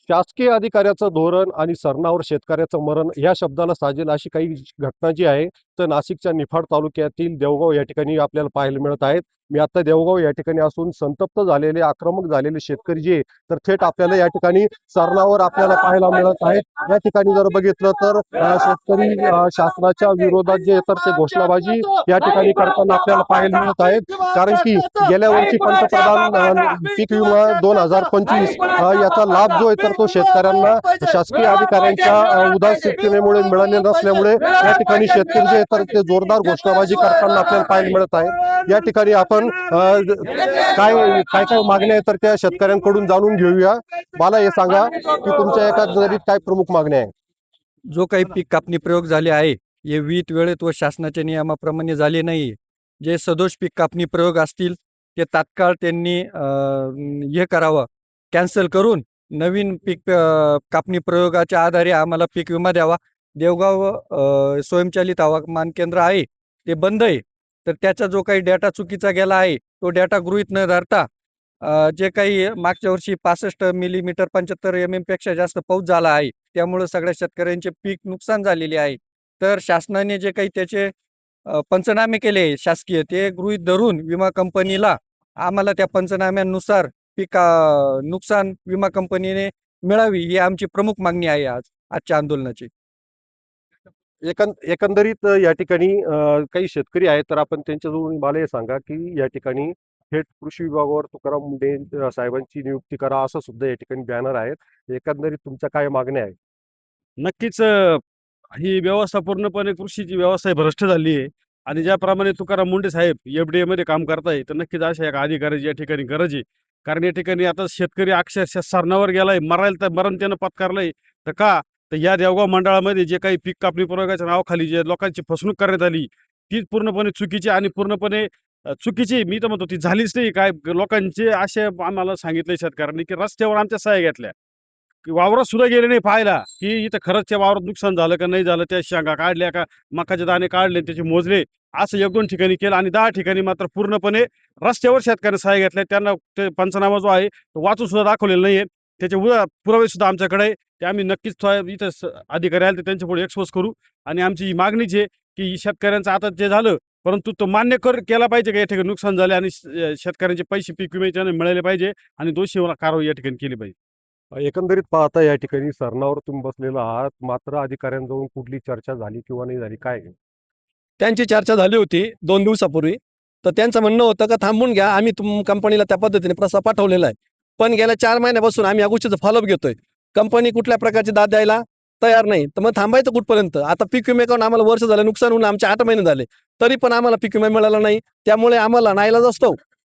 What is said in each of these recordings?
शासकीय अधिकाऱ्याचं धोरण आणि सरणावर शेतकऱ्याचं मरण या शब्दाला साजेल अशी काही घटना जी आहे तर नाशिकच्या निफाड तालुक्यातील देवगाव या ठिकाणी आपल्याला पाहायला मिळत आहेत. मी आता देवगाव या ठिकाणी असून संतप्त झालेले आक्रमक झालेले शेतकरी जे तर थेट आपल्याला या ठिकाणी सरणावर आपल्याला पाहायला मिळत आहेत. या ठिकाणी जर बघितलं तर शेतकरी शासनाच्या विरोधात जे तर ते घोषणाबाजी या ठिकाणी करताना आपल्याला पाहायला मिळत आहेत. कारण की गेल्या वर्षी पंतप्रधान पीक विमा 2025 याचा लाभ जो आहे तर तो शेतकऱ्यांना शासकीय अधिकाऱ्यांच्या उदासीनतेमुळे मिळाले नसल्यामुळे या ठिकाणी शेतकरी जे तर ते जोरदार घोषणाबाजी करताना आपल्याला पाहायला मिळत आहे. या ठिकाणी आपण काय काय काय मागण्या आहेत तर त्या शेतकऱ्यांकडून जाणून घेऊया. मला हे सांगा की तुमच्या एकंदरीत काय प्रमुख मागण्या आहे. जो काही पीक कापणी प्रयोग झाले आहे हे विहित वेळेत व शासनाच्या नियमाप्रमाणे झाले नाही. जे सदोष पीक कापणी प्रयोग असतील ते तात्काळ त्यांनी हे करावं, कॅन्सल करून नवीन पीक कापणी प्रयोगाच्या आधारे आम्हाला पीक विमा द्यावा. देवगाव स्वयंचलित हवामान केंद्र आहे ते बंद आहे, तर त्याचा जो काही डेटा चुकीचा गेला आहे तो डेटा गृहीत न धरता जे काही मागच्या वर्षी 65 मिलीमीटर 75 mm पेक्षा जास्त पाऊस झाला आहे, त्यामुळे सगळ्या शेतकऱ्यांचे पीक नुकसान झालेले आहे. तर शासनाने जे काही त्याचे पंचनामे केले शासकीय ते गृहीत धरून विमा कंपनीला आम्हाला त्या पंचनाम्यानुसार पीक नुकसान विमा कंपनीने मिळावी ही आमची प्रमुख मागणी आहे आजच्या आंदोलनाची. एकंदरीत या ठिकाणी काही शेतकरी आहेत तर आपण त्यांच्याजवळून मला हे सांगा की या ठिकाणी थेट कृषी विभागावर तुकाराम मुंढे साहेबांची नियुक्ती करा असं सुद्धा या ठिकाणी बॅनर आहेत. एकंदरीत तुमच्या काय मागण्या आहेत. नक्कीच ही व्यवस्था पूर्णपणे कृषीची व्यवस्था भ्रष्ट झाली आहे आणि ज्याप्रमाणे तुकाराम मुंडे साहेब एफडीए मध्ये काम करताय तर नक्कीच अशा एका अधिकाऱ्याची या ठिकाणी गरज आहे. कारण या ठिकाणी आता शेतकरी अक्षरशः सरणावर गेलाय, मरायला तर मरण त्यानं पत्कारलंय. तर का तर या देवगाव मंडळामध्ये जे काही पीक कापणी प्रयोगाच्या नावाखाली जे लोकांची फसवणूक करण्यात आली ती पूर्णपणे चुकीची आणि पूर्णपणे चुकीची मी तर म्हणतो ती झालीच नाही. काय लोकांचे असे आम्हाला सांगितले शेतकऱ्यांनी की रस्त्यावर आमच्या सह्या घेतल्या की वावरात सुद्धा गेले नाही पाहायला की इथं खरंच त्या वावरात नुकसान झालं का नाही झालं, त्या शेंगा काढल्या का, मकाचे दाणे काढले त्याचे मोजले, असं 1-2 ठिकाणी केलं आणि 10 ठिकाणी मात्र पूर्णपणे रस्त्यावर शेतकऱ्यांनी सह्या घेतल्या. त्यांना ते पंचनामा जो आहे तो वाचून सुद्धा दाखवलेला नाहीये. त्याचे पुरावे सुद्धा आमच्याकडे आहे. ते आम्ही नक्कीच इथं अधिकारी आले तर त्यांच्या पुढे एक्सपोज करू आणि आमची ही मागणीच आहे की शेतकऱ्यांचं आता जे झालं परंतु तो मान्य केला पाहिजे का या ठिकाणी नुकसान झाले आणि शेतकऱ्यांचे पैसे पीक विम्याचे मिळाले पाहिजे आणि दोषीवर कारवाई या ठिकाणी केली पाहिजे. एकंदरीत पाहता या ठिकाणी सरणावर तुम्ही बसलेला आहात मात्र अधिकाऱ्यांजवळून कुठली चर्चा झाली किंवा नाही झाली काय. त्यांची चर्चा झाली होती 2 दिवसापूर्वी. तर त्यांचं म्हणणं होतं का थांबून घ्या, आम्ही कंपनीला त्या पद्धतीने प्रस्ताव पाठवलेला आहे. पण गेल्या 4 महिन्यापासून आम्ही या गोष्टीचं फॉलोअप घेतोय. कंपनी कुठल्या प्रकारची दाद द्यायला तयार नाही. तर मग थांबायचं कुठपर्यंत? आता पीक विमे करून आम्हाला वर्ष झालं, नुकसान होऊन आमचे 8 महिने झाले. तरी पण आम्हाला पीक विमा मिळाला नाही. त्यामुळे आम्हाला नाईलाज असतो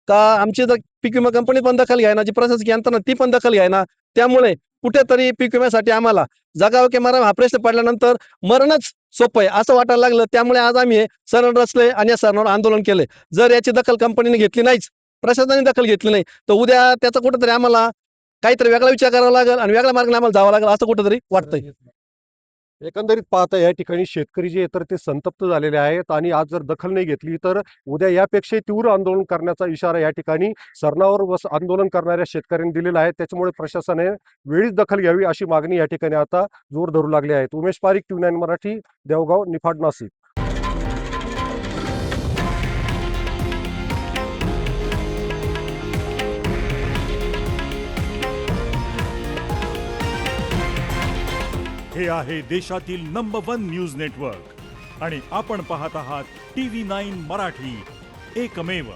का आमची जर पीक विमा कंपनी पण दखल घ्यायना, जी प्रशासकीय यंत्रणा ती पण दखल घ्यायना. त्यामुळे कुठेतरी पीक विम्यासाठी आम्हाला जगावं की मरावं हा प्रश्न पडल्यानंतर मरणच सोपं आहे असं वाटायला लागलं. त्यामुळे आज आम्ही हे सरळ रचले आणि या सरणावर आंदोलन केले. जर याची दखल कंपनीने घेतली नाहीच, प्रशासनाने दखल घेतली नाही, तर उद्या त्याचा कुठेतरी आम्हाला काहीतरी वेगळा विचार करावा लागेल आणि वेगळ्या मार्गाने आम्हाला जावं लागेल असं कुठेतरी वाटतंय. एकंदरीत पाहता या ठिकाणी शेतकरी जे तर ते संतप्त झालेले आहेत आणि आज जर दखल नाही घेतली तर उद्या यापेक्षा तीव्र आंदोलन करण्याचा इशारा या ठिकाणी सरणावर आंदोलन करणाऱ्या शेतकऱ्यांनी दिलेला आहे. त्याच्यामुळे प्रशासनाने वेळीच दखल घ्यावी अशी मागणी या ठिकाणी आता जोर धरू लागली आहे. उमेश पारिक, TV9 मराठी, देवगाव, निफाड, नाशिक. हे आहे देशातील नंबर 1 न्यूज नेटवर्क आणि आपण पाहत आहात TV9 मराठी, एकमेव.